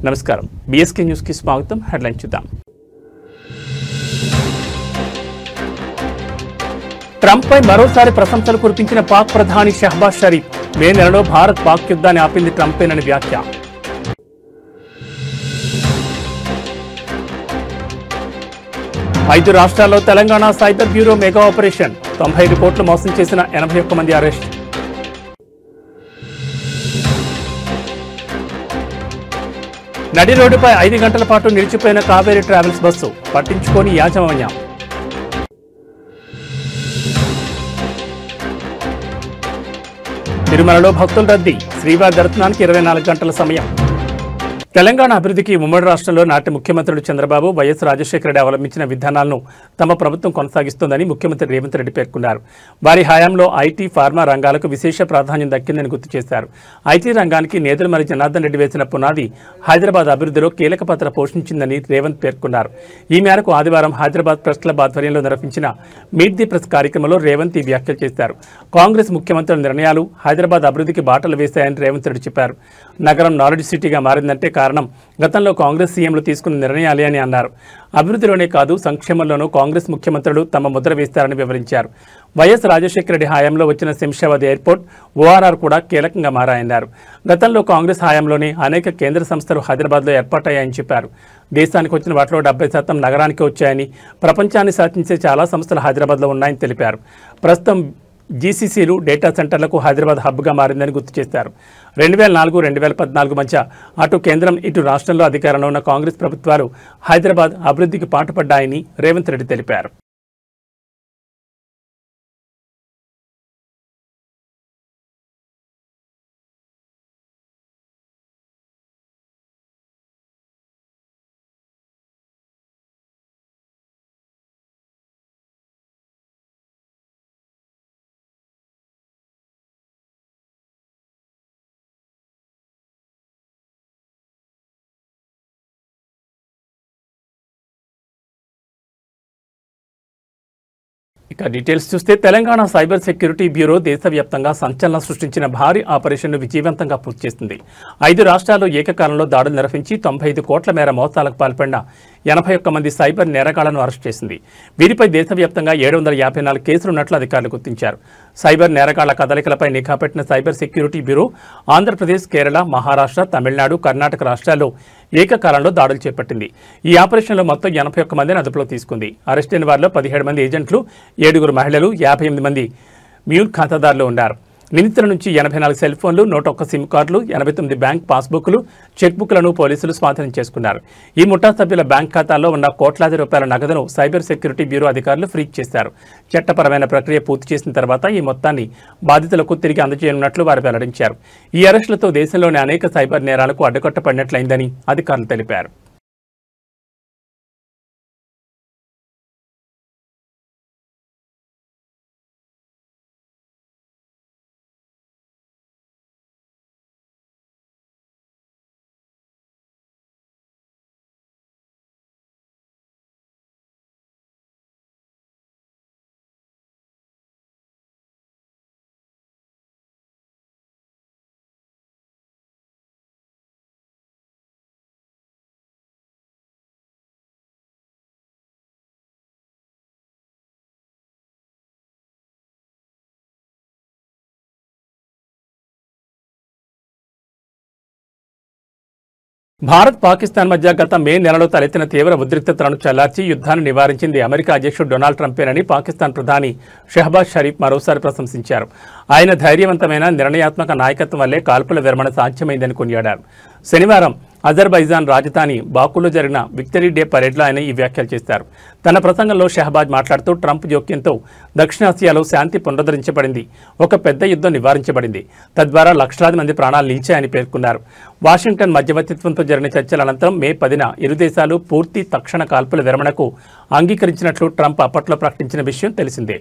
నమస్కారం BSK news కి స్వాగతం హెడ్లైన్ చూద్దాం ట్రంప్ పై మరోసారి ప్రశంసలు కురిపించిన పాక్ ప్రధాని షహబాజ్ షరీఫ్ మే నెలలో భారత్ పాక్ యుద్ధాన్ని ఆపింది ట్రంపేనని వ్యాఖ్య 5 రాష్ట్రాల్లో Telangana cyber bureau mega operation 95 కోట్లు మోసం చేసిన 81 మంది అరెస్ట్ నడి రోడ్డుపై 5 గంటల పాటు నిలిచిపోయిన కావేరీ ట్రావెల్స్ బస్సు పట్టించుకోని యాజమాన్యం తిరుమలలో భక్తుల రద్దీ శ్రీవారి దర్శనానికి 24 గంటల సమయం తెలంగాణ అభివృద్ధికి ఉమ్మడి రాష్ట్రంలో నాటి ముఖ్యమంత్రులు చంద్రబాబు వైఎస్ రాజశేఖర రెడ్డి అవలంబించిన విధానాలను తమ ప్రభుత్వం కొనసాగిస్తోందని ముఖ్యమంత్రి రేవంత్ రెడ్డి పేర్కొన్నారు. వారి హయాంలో ఐటీ ఫార్మా రంగాలకు విశేష ప్రాధాన్యం దక్కిందని గుర్తు చేశారు. ఐటీ రంగానికి నేదురుమల్లి జనార్దన్ రెడ్డి వేసిన పునాది హైదరాబాద్ అభివృద్ధిలో కీలక పాత్ర పోషించిందని రేవంత్ పేర్కొన్నారు. ఈ మేరకు ఆదివారం హైదరాబాద్ ప్రెస్ క్లబ్ ఆధ్వర్యంలో నిర్వహించిన మీట్ ది ప్రెస్ కార్యక్రమంలో రేవంత్ ఈ వ్యాఖ్యలు చేశారు. కాంగ్రెస్ ముఖ్యమంత్రుల నిర్ణయాలు హైదరాబాద్ అభివృద్ధికి బాటలు వేశాయని రేవంత్ రెడ్డి చెప్పారు. నగరం నాలెడ్జ్ సిటీగా మారిందంటే కారణం గతంలో కాంగ్రెస్ సీఎంలు తీసుకున్న నిర్ణయాలే అని అన్నారు. అభివృద్ధిలోనే కాదు సంక్షేమంలోనూ కాంగ్రెస్ ముఖ్యమంత్రులు తమ ముద్ర వేస్తారని వివరించారు. వైఎస్ రాజశేఖర రెడ్డి హయాంలో వచ్చిన శంషాబాద్ ఎయిర్పోర్ట్, ఓఆర్ఆర్ కూడా కీలకంగా మారాయన్నారు. గతంలో కాంగ్రెస్ హయాంలోనే అనేక కేంద్ర సంస్థలు హైదరాబాద్లో ఏర్పాటయ్యాయని చెప్పారు. దేశానికి వచ్చిన వాటిలో 70% నగరానికి వచ్చాయని, ప్రపంచాన్ని శాసించే చాలా సంస్థలు హైదరాబాద్లో ఉన్నాయని తెలిపారు. ప్రస్తుతం జీసీసీలు డేటా సెంటర్లకు హైదరాబాద్ హబ్గా మారిందని గుర్తు చేశారు. 2004-2014 మధ్య అటు కేంద్రం ఇటు రాష్ట్రంలో అధికారంలో ఉన్న కాంగ్రెస్ ప్రభుత్వాలు హైదరాబాద్ అభివృద్ధికి పాటుపడ్డాయని రేవంత్ రెడ్డి తెలిపారు. ఇక డీటెయిల్స్ చూస్తే తెలంగాణ సైబర్ సెక్యూరిటీ బ్యూరో దేశవ్యాప్తంగా సంచలనం సృష్టించిన భారీ ఆపరేషన్ను విజయవంతంగా పూర్తి చేసింది. 5 రాష్ట్రాల్లో ఏకకాలంలో దాడులు నిర్వహించి 95 కోట్ల మేర మోసాలకు పాల్పడిన 81 మంది సైబర్ నేరగాళ్లను అరెస్ట్ చేసింది. వీరిపై దేశవ్యాప్తంగా 754 కేసులున్నట్లు అధికారులు గుర్తించారు. సైబర్ నేరగాళ్ల కదలికలపై నిఘా పెట్టిన cyber security bureau Andhra Pradesh, Kerala, Maharashtra, Tamil Nadu, Karnataka రాష్ట్రాల్లో ఏకకాలంలో దాడులు చేపట్టింది. ఈ ఆపరేషన్లో మొత్తం 81 మందిని అదుపులో తీసుకుంది. అరెస్ట్ అయిన వారిలో 17 మంది ఏజెంట్లు, 7 మహిళలు, 58 మంది మ్యూల్ ఖాతాదారులు ఉన్నారు. నిందితుల నుంచి 84 సెల్ ఫోన్లు, 101 సిమ్ కార్డులు, 89 బ్యాంక్ పాస్బుక్లు, చెక్ బుక్లను పోలీసులు స్వాధీనం చేసుకున్నారు. ఈ ముఠా సభ్యుల బ్యాంక్ ఖాతాల్లో ఉన్న కోట్లాది రూపాయల నగదును సైబర్ సెక్యూరిటీ బ్యూరో అధికారులు ఫ్రీజ్ చేశారు. చట్టపరమైన ప్రక్రియ పూర్తి చేసిన తర్వాత ఈ మొత్తాన్ని బాధితులకు తిరిగి అందజేయనున్నట్లు వారు వెల్లడించారు. ఈ అరెస్టులతో దేశంలోని అనేక సైబర్ నేరాలకు అడ్డుకట్టపడినట్లయిందని అధికారులు తెలిపారు. భారత్, పాకిస్తాన్ మధ్య గత మే నెలలో తలెత్తిన తీవ్ర ఉద్రిక్తతలను చల్లార్చి యుద్ధాన్ని నివారించింది అమెరికా అధ్యక్షుడు డొనాల్డ్ ట్రంపేనని పాకిస్తాన్ ప్రధాని షహబాజ్ షరీఫ్ మరోసారి ప్రశంసించారు. ఆయన ధైర్యవంతమైన నిర్ణయాత్మక నాయకత్వం వల్లే కాల్పుల విరమణ సాధ్యమైందని కొనియాడారు. శనివారం అజర్బైజాన్ రాజధాని బాకులో జరిగిన విక్టరీ డే పరేడ్లో ఆయన ఈ వ్యాఖ్యలు చేశారు. తన ప్రసంగంలో షహబాజ్ మాట్లాడుతూ ట్రంప్ జోక్యంతో దక్షిణాసియాలో శాంతి పునరుద్ధరించబడింది, ఒక పెద్ద యుద్ధం నివారించబడింది, తద్వారా లక్షలాది మంది ప్రాణాలు నిలిచాయని పేర్కొన్నారు. వాషింగ్టన్ మధ్యవర్తిత్వంతో జరిగిన చర్చల అనంతరం మే 10న ఇరు దేశాలు పూర్తి తక్షణ కాల్పుల విరమణకు అంగీకరించినట్లు ట్రంప్ అప్పట్లో ప్రకటించిన విషయం తెలిసిందే.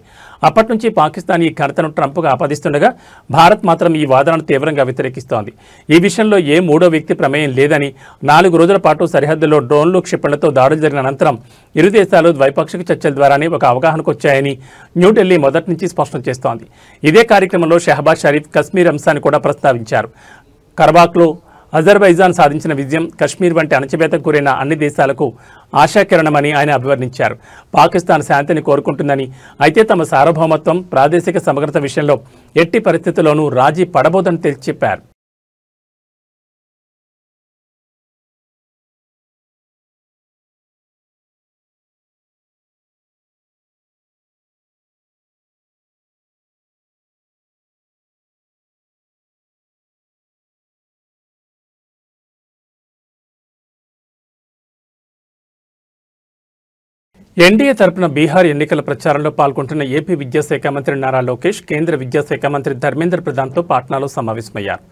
అప్పటి నుంచి పాకిస్తాన్ ఈ ఘనతను ట్రంప్గా ఆపాదిస్తుండగా భారత్ మాత్రం ఈ వాదనను తీవ్రంగా వ్యతిరేకిస్తోంది. ఈ విషయంలో ఏ మూడో వ్యక్తి ప్రమేయం లేదని, 4 రోజుల పాటు సరిహద్దులో డ్రోన్లు, క్షిపణులతో దాడులు జరిగిన అనంతరం ఇరు దేశాలు ద్వైపాక్షిక చర్చల ద్వారానే ఒక అవగాహనకు వచ్చాయని న్యూఢిల్లీ మొదటి నుంచి స్పష్టం చేస్తోంది. ఇదే కార్యక్రమంలో షహబాజ్ షరీఫ్ కశ్మీర్ అంశాన్ని కూడా ప్రస్తావించారు. కర్బాక్లో అజర్బైజాన్ సాధించిన విజయం కశ్మీర్ వంటి అణచివేతకు గురైన అన్ని దేశాలకు ఆశాకిరణమని ఆయన అభివర్ణించారు. పాకిస్తాన్ శాంతిని కోరుకుంటుందని, అయితే తమ సార్వభౌమత్వం, ప్రాదేశిక సమగ్రత విషయంలో ఎట్టి పరిస్థితుల్లోనూ రాజీ పడబోదని తేల్చి చెప్పారు. ఎన్డీఏ తరపున బీహార్ ఎన్నికల ప్రచారంలో పాల్గొంటున్న ఏపీ విద్యాశాఖ మంత్రి నారా లోకేష్, కేంద్ర విద్యాశాఖ మంత్రి ధర్మేంద్ర ప్రధాన్తో పాట్నాలో సమావేశమయ్యారు.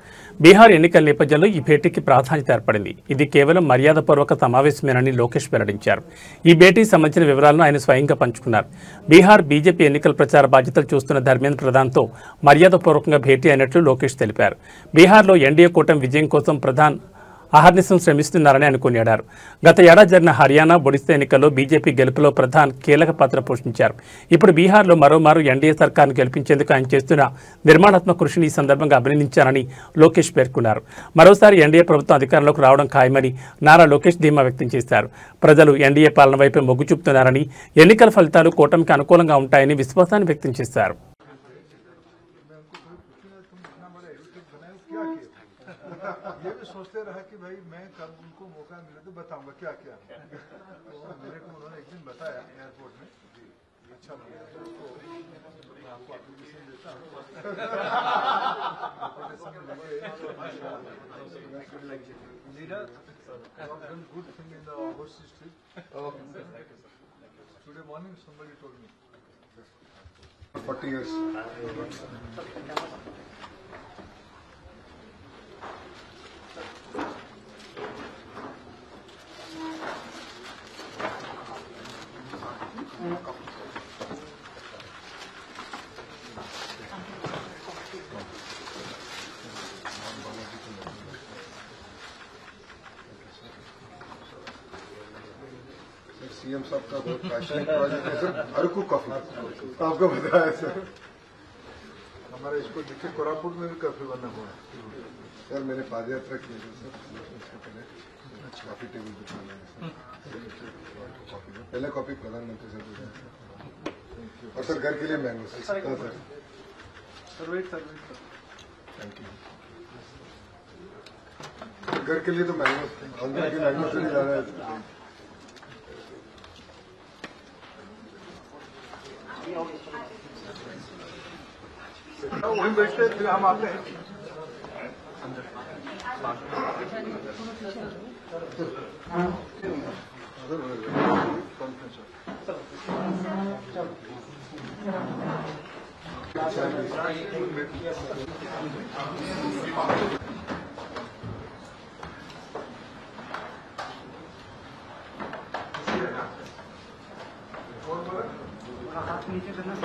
బీహార్ ఎన్నికల నేపథ్యంలో ఈ భేటీకి ప్రాధాన్యత ఏర్పడింది. ఇది కేవలం మర్యాదపూర్వక సమావేశమేనని లోకేష్ వెల్లడించారు. ఈ భేటీకి సంబంధించిన వివరాలను ఆయన స్వయంగా పంచుకున్నారు. బీహార్ బీజేపీ ఎన్నికల ప్రచార బాధ్యతలు చూస్తున్న ధర్మేంద్ర ప్రధాన్తో మర్యాదపూర్వకంగా భేటీ అయినట్లు లోకేష్ తెలిపారు. బీహార్లో ఎన్డీఏ కూటమి విజయం కోసం ప్రధాన్ అహర్నిశం శ్రమిస్తున్నారని ఆయన కొనియాడారు. గత ఏడాది జరిగిన హర్యానా, ఒడిశా ఎన్నికల్లో బీజేపీ గెలుపులో ప్రధాన్ కీలక పాత్ర పోషించారు. ఇప్పుడు బీహార్లో మరోమారు ఎన్డీఏ సర్కార్ను గెలిపించేందుకు ఆయన చేస్తున్న నిర్మాణాత్మక కృషిని ఈ సందర్భంగా అభినందించారని లోకేష్ పేర్కొన్నారు. మరోసారి ఎన్డీఏ ప్రభుత్వం అధికారంలోకి రావడం ఖాయమని నారా లోకేష్ ధీమా వ్యక్తం చేశారు. ప్రజలు ఎన్డీఏ పాలన వైపే మొగ్గు చూపుతున్నారని, ఎన్నికల ఫలితాలు కూటమికి అనుకూలంగా ఉంటాయని విశ్వాసాన్ని వ్యక్తం చేశారు. ये भी सोचते रहा कि भाई मैं कब उनको मौका मिले तो बताऊंगा क्या क्या तो मेरे को उन्होंने एक दिन बताया एयरपोर्ट में जी ये अच्छा लगा तो मैं आपको एप्लीकेशन देता हूँ good thing in the overseas trip today morning somebody told me 40 years CM साहब का बहुत पैशनेट प्रोजेक्ट है सर, अरकू कॉफी आपको बताया सर। हमारे इसको देखिए कोरापुट में भी काफी बना हुआ है सर। मैंने पाद यात्रा की है सर, इससे पहले कॉफी टेबल दुकान है सर, पहले कॉफी प्रधानमंत्री सर और सर घर के लिए mango sir wait sir thank you. घर के लिए तो मैंगो अंदर के मैंगो से नहीं जा रहा है। वहीं बैठते फिर हम आते हैं हाथ नीचे करना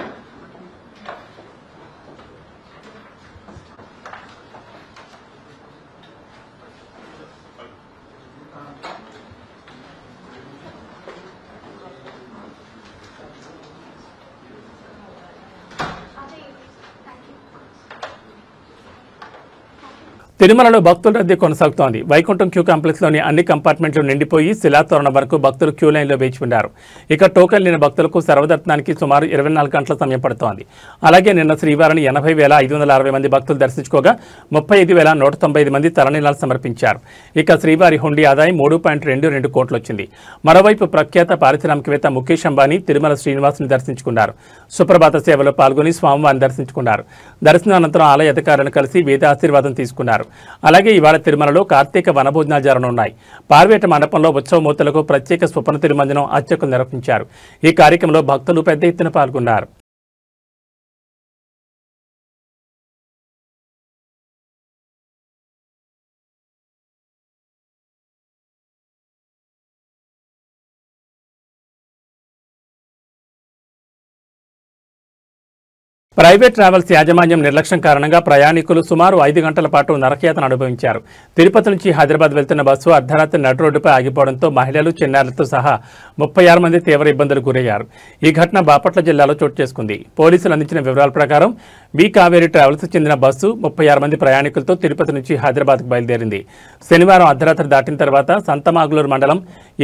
తిరుమలలో భక్తుల రద్దీ కొనసాగుతోంది. వైకుంఠం క్యూ కాంప్లెక్స్లోని అన్ని కంపార్ట్మెంట్లు నిండిపోయి శిలాతోరణం వరకు భక్తులు క్యూ లైన్లో వేచి ఉన్నారు. ఇక టోకెన్ లేని భక్తులకు సర్వదర్శనానికి సుమారు 24 గంటల సమయం పడుతోంది. అలాగే నిన్న శ్రీవారిని 80,560 మంది భక్తులు దర్శించుకోగా 35,195 మంది తలనీలాలు సమర్పించారు. ఇక శ్రీవారి హుండీ ఆదాయం 3.22 కోట్లు వచ్చింది. మరోవైపు ప్రఖ్యాత పారిశ్రామికవేత్త ముఖేష్ అంబానీ తిరుమల శ్రీనివాసుని దర్శించుకున్నారు. సుప్రభాత సేవలో పాల్గొని స్వామివారిని దర్శించుకున్నారు. దర్శనానంతరం ఆలయ అధికారులను కలిసి వేద ఆశీర్వాదం తీసుకున్నారు. అలాగే ఇవాళ తిరుమలలో కార్తీక వనభోజనాలు జరగనున్నాయి. పార్వేట మండపంలో ఉత్సవమూర్తులకు ప్రత్యేక స్వప్న తిరుమంజనం అర్చకులు నిర్వహించారు. ఈ కార్యక్రమంలో భక్తులు పెద్ద ఎత్తున పాల్గొన్నారు. ప్రైవేట్ ట్రావెల్స్ యాజమాన్యం నిర్లక్ష్యం కారణంగా ప్రయాణికులు సుమారు 5 గంటల పాటు నరకయాతన అనుభవించారు. తిరుపతి నుంచి హైదరాబాద్ వెళ్తున్న బస్సు అర్ధరాత్రి నడు రోడ్డుపై ఆగిపోవడంతో మహిళలు, చిన్నారులతో సహా 36 మంది తీవ్ర ఇబ్బందులకు గురయ్యారు. ఈ ఘటన బాపట్ల జిల్లాలో చోటు చేసుకుంది. పోలీసులు అందించిన వివరాల ప్రకారం బి కావేరీ ట్రావెల్స్ చెందిన బస్సు 36 మంది ప్రయాణికులతో తిరుపతి నుంచి హైదరాబాద్కు బయలుదేరింది. శనివారం అర్ధరాత్రి దాటిన తర్వాత సంతమాగులూరు మండలం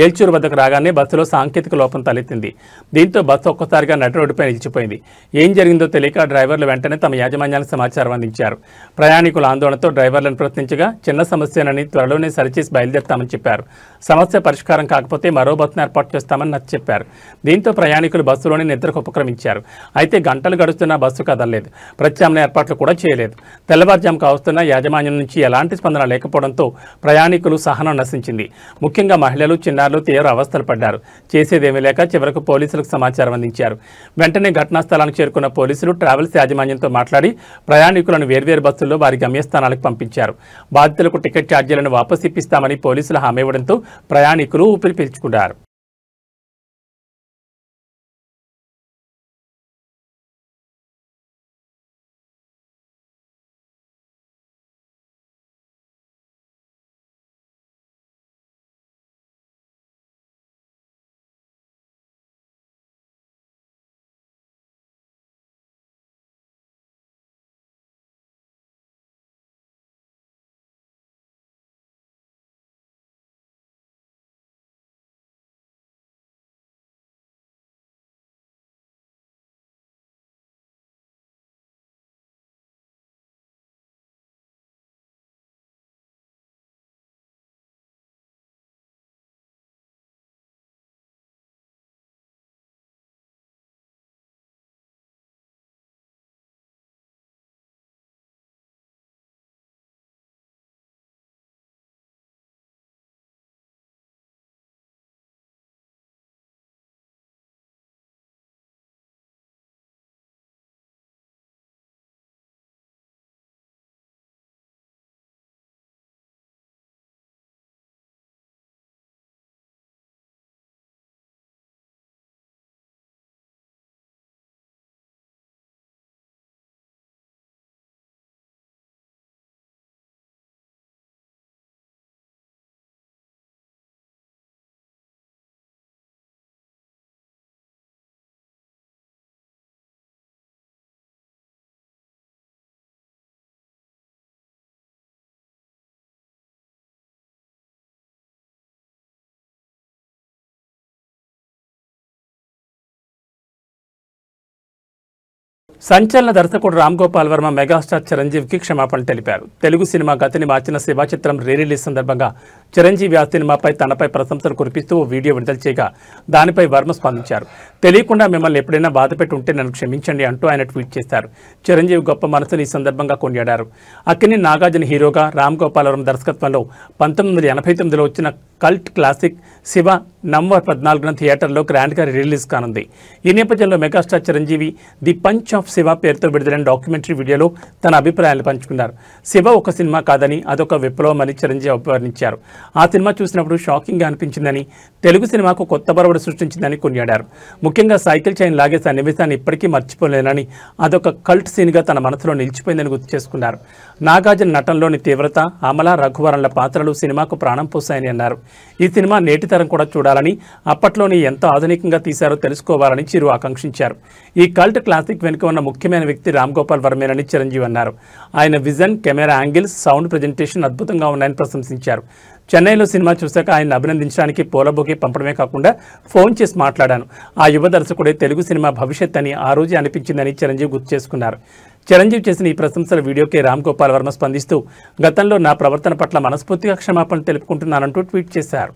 ఏల్చూరు వద్దకు రాగానే బస్సులో సాంకేతిక లోపం తలెత్తింది. దీంతో బస్సు ఒక్కసారిగా నడు రోడ్డుపై నిలిచిపోయింది. ఏం జరిగిందో తెలియక డ్రైవర్లు వెంటనే తమ యాజమాన్యానికి సమాచారం అందించారు. ప్రయాణికుల ఆందోళనతో డ్రైవర్లను ప్రశ్నించగా చిన్న సమస్యనని త్వరలోనే సరిచేసి బయలుదేరుతామని చెప్పారు. సమస్య పరిష్కారం కాకపోతే మరో బస్సును ఏర్పాటు చేస్తామని నచ్చ చెప్పారు. దీంతో ప్రయాణికులు బస్సులోనే నిద్రకు ఉపక్రమించారు. అయితే గంటలు గడుస్తున్నా బస్సు కదలలేదు. ప్రత్యామ్నాయ ఏర్పాట్లు కూడా చేయలేదు. తెల్లవారుజాము కావస్తున్న యాజమాన్యం నుంచి ఎలాంటి స్పందన లేకపోవడంతో ప్రయాణికులు సహనం నశించింది. ముఖ్యంగా మహిళలు, చిన్నారులు తీవ్ర అవస్థలు పడ్డారు. చేసేదేమీ లేక చివరకు పోలీసులకు సమాచారం అందించారు. వెంటనే ఘటనా స్థలానికి చేరుకున్న పోలీసులు ట్రావెల్స్ యాజమాన్యంతో మాట్లాడి ప్రయాణికులను వేర్వేరు బస్సుల్లో వారి గమ్యస్థానాలకు పంపించారు. బాధితులకు టికెట్ ఛార్జీలను వాపసు ఇప్పిస్తామని పోలీసులు హామీ ఇవ్వడంతో ప్రయాణికులు ఊపిరి పీల్చుకున్నారు. సంచలన దర్శకుడు రామ్ గోపాల్ వర్మ మెగాస్టార్ చిరంజీవికి క్షమాపణలు తెలిపారు. తెలుగు సినిమా గతిని మార్చిన శివ చిత్రం రీ-రిలీజ్ సందర్భంగా చిరంజీవి ఆ సినిమాపై తనపై ప్రశంసలు కురిపిస్తూ ఓ వీడియో విడుదల చేయగా దానిపై వర్మ స్పందించారు. తెలియకుండా మిమ్మల్ని ఎప్పుడైనా బాధపెట్టి ఉంటే నన్ను క్షమించండి అంటూ ఆయన ట్వీట్ చేశారు. చిరంజీవి గొప్ప మనసును ఈ సందర్భంగా కొనియాడారు. అక్కినేని నాగార్జున హీరోగా రామ్ గోపాల్ వర్మ దర్శకత్వంలో 1989లో వచ్చిన కల్ట్ క్లాసిక్ శివ నవంబర్ 14న థియేటర్లో గ్రాండ్గా రిలీజ్ కానుంది. ఈ నేపథ్యంలో megastar Chiranjeevi the punch of Shiva పేరుతో విడుదలైన డాక్యుమెంటరీ వీడియోలో తన అభిప్రాయాలు పంచుకున్నారు. శివ ఒక సినిమా కాదని అదొక విప్లవమని చిరంజీవి అభివర్ణించారు. ఆ సినిమా చూసినప్పుడు షాకింగ్గా అనిపించిందని, తెలుగు సినిమాకు కొత్త బరవడు సృష్టించిందని కొనియాడారు. ముఖ్యంగా సైకిల్ చైన్ లాగే సన్నివేశాన్ని ఇప్పటికీ మర్చిపోలేనని, అదొక కల్ట్ సీన్గా తన మనసులో నిలిచిపోయిందని గుర్తు చేసుకున్నారు. నాగార్జున నటనలోని తీవ్రత, అమల, రఘువరన్ల పాత్రలు సినిమాకు ప్రాణం పోసాయని అన్నారు. ఈ సినిమా నేటి తరం కూడా చూడాలని, అప్పట్లోని ఎంత ఆధునికంగా తీశారో తెలుసుకోవాలని చిరు ఆకాంక్షించారు. ఈ కల్ట్ క్లాసిక్ వెనుక ఉన్న ముఖ్యమైన వ్యక్తి రామ్ గోపాల్ వర్మేనని చిరంజీవి అన్నారు. ఆయన vision, camera angles, sound presentation అద్భుతంగా ఉన్నాయని ప్రశంసించారు. చెన్నైలో సినిమా చూశాక ఆయన అభినందించడానికి పూలబొకే పంపడమే కాకుండా ఫోన్ చేసి మాట్లాడాను. ఆ యువ దర్శకుడే తెలుగు సినిమా భవిష్యత్ అని ఆ రోజే అనిపించిందని చిరంజీవి గుర్తు చేసుకున్నారు. చిరంజీవి చేసిన ఈ ప్రశంసల వీడియోకే రామ్ గోపాల్ వర్మ స్పందిస్తూ గతంలో నా ప్రవర్తన పట్ల మనస్ఫూర్తిగా క్షమాపణలు తెలుపుకుంటున్నానంటూ ట్వీట్ చేశారు.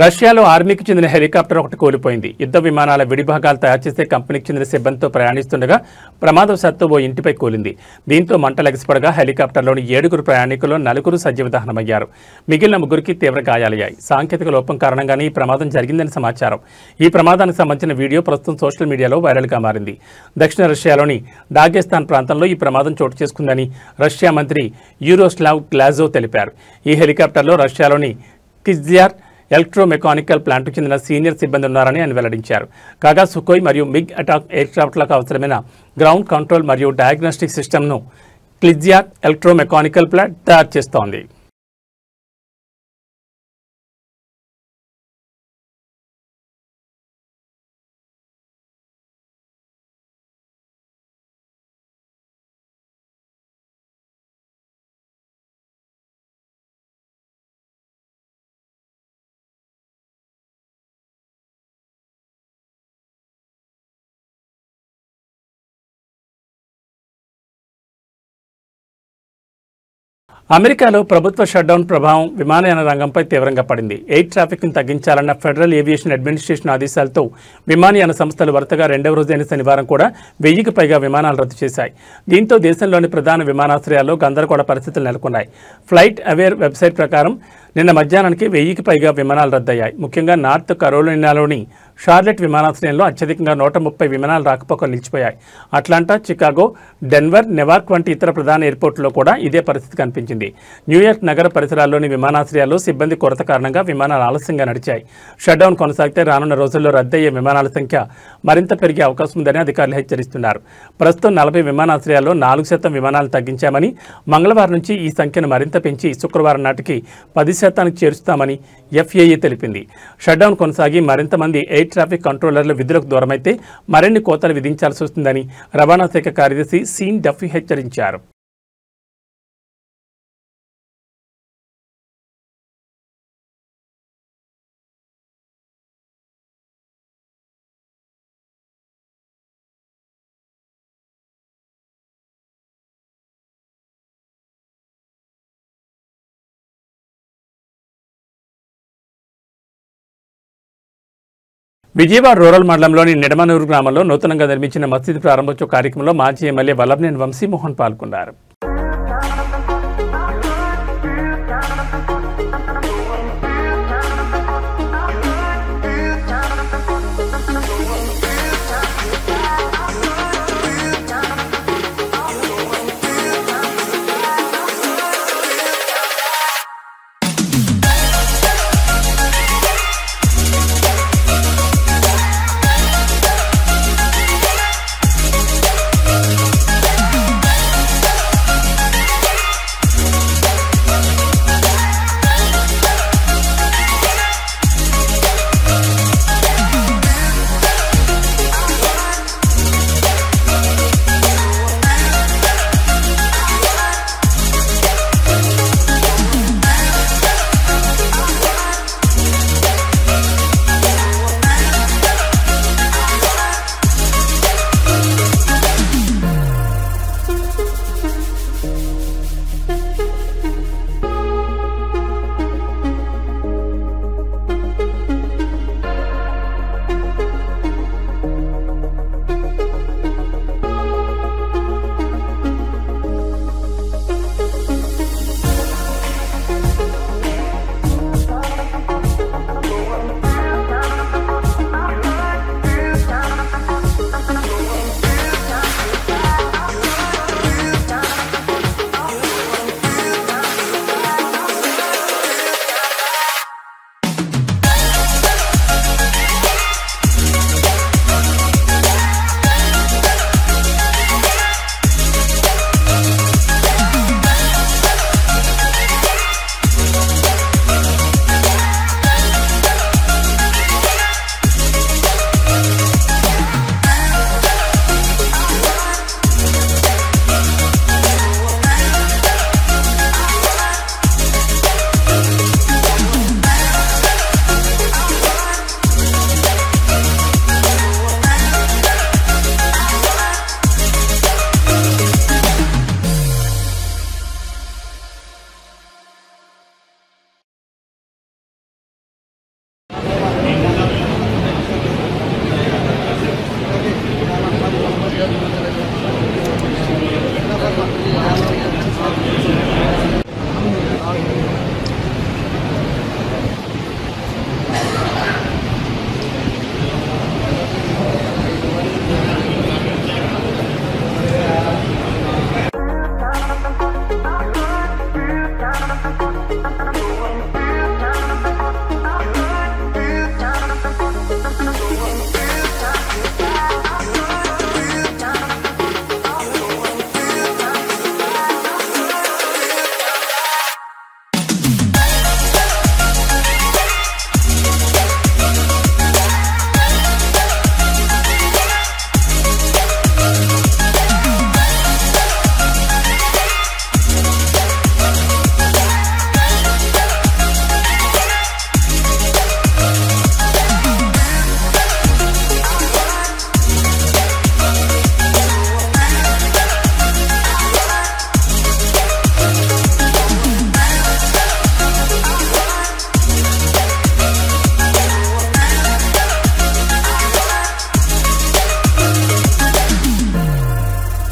రష్యాలో ఆర్మీకి చెందిన హెలికాప్టర్ ఒకటి కూలిపోయింది. యుద్ధ విమానాల విడిభాగాలు తయారు చేసే కంపెనీకి చెందిన సిబ్బందితో ప్రయాణిస్తుండగా ప్రమాదవశాత్తు ఓ ఇంటిపై కూలింది. దీంతో మంటలెగిసిపడగా హెలికాప్టర్లోని 7 ప్రయాణికులు 4 సజీవ దహనమయ్యారు. మిగిలిన 3కి తీవ్ర గాయాలయ్యాయి. సాంకేతిక లోపం కారణంగానే ఈ ప్రమాదం జరిగిందని సమాచారం. ఈ ప్రమాదానికి సంబంధించిన వీడియో ప్రస్తుతం సోషల్ మీడియాలో వైరల్గా మారింది. దక్షిణ రష్యాలోని డాగెస్తాన్ ప్రాంతంలో ఈ ప్రమాదం చోటు చేసుకుందని రష్యా మంత్రి యూరోస్లావ్ గ్లాజోవ్ తెలిపారు. ఈ హెలికాప్టర్లో రష్యాలోని కిజ్యార్ ఎలక్ట్రోమెకానికల్ ప్లాంట్కు చెందిన సీనియర్ సిబ్బంది ఉన్నారని ఆయన వెల్లడించారు. కాగా సుఖోయ్ మరియు మిగ్ అటాక్ ఎయిర్క్రాఫ్ట్లకు అవసరమైన గ్రౌండ్ కంట్రోల్ మరియు డయాగ్నోస్టిక్ సిస్టమ్ను క్లిజ్యార్ ఎలక్ట్రోమెకానికల్ ప్లాంట్ తయారు చేస్తోంది. అమెరికాలో ప్రభుత్వ షట్డౌన్ ప్రభావం విమానయాన రంగంపై తీవ్రంగా పడింది. ఎయిర్ ట్రాఫిక్ను తగ్గించాలన్న ఫెడరల్ ఏవియేషన్ అడ్మినిస్ట్రేషన్ ఆదేశాలతో విమానయాన సంస్థలు వరుసగా 2వ రోజైన శనివారం కూడా 1000కి పైగా విమానాలు రద్దు చేశాయి. దీంతో దేశంలోని ప్రధాన విమానాశ్రయాల్లో గందరగోళ పరిస్థితులు నెలకొన్నాయి. ఫ్లైట్ అవేర్ వెబ్సైట్ ప్రకారం నిన్న మధ్యాహ్నానికి 1000కి పైగా విమానాలు రద్దయ్యాయి. ముఖ్యంగా నార్త్ కరోలినాలోని షార్లెట్ విమానాశ్రయంలో అత్యధికంగా 130 విమానాలు రాకపోకలు నిలిచిపోయాయి. అట్లాంటా, చికాగో, డెన్వర్, నెవార్క్ వంటి ఇతర ప్రధాన ఎయిర్పోర్టుల్లో కూడా ఇదే పరిస్థితి కనిపించింది. న్యూయార్క్ నగర పరిసరాల్లోని విమానాశ్రయాల్లో సిబ్బంది కొరత కారణంగా విమానాలు ఆలస్యంగా నడిచాయి. షట్డౌన్ కొనసాగితే రానున్న రోజుల్లో రద్దయ్యే విమానాల సంఖ్య మరింత పెరిగే అవకాశం ఉందని అధికారులు హెచ్చరిస్తున్నారు. ప్రస్తుతం 40 విమానాశ్రయాల్లో 4% విమానాలు తగ్గించామని, మంగళవారం నుంచి ఈ సంఖ్యను మరింత పెంచి శుక్రవారం నాటికి 10% చేరుస్తామని FAA తెలిపింది. షట్డౌన్ కొనసాగి మరింత మంది ఎయిర్ ట్రాఫిక్ కంట్రోలర్లు విధులకు దూరమైతే మరిన్ని కోతలు విధించాల్సి వస్తుందని రవాణా శాఖ కార్యదర్శి సీన్ డఫీ హెచ్చరించారు. విజయవాడ రూరల్ మండలంలోని నిడమనూరు గ్రామంలో నూతనంగా నిర్మించిన మసీదు ప్రారంభోత్సవ కార్యక్రమంలో మాజీ ఎమ్మెల్యే వల్లభనేని వంశీమోహన్ పాల్గొన్నారు.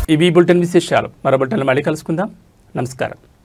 ఇవి బులెటిన్ విశేషాలు. మరో బులెటిన్లో మళ్ళీ కలుసుకుందాం. నమస్కారం.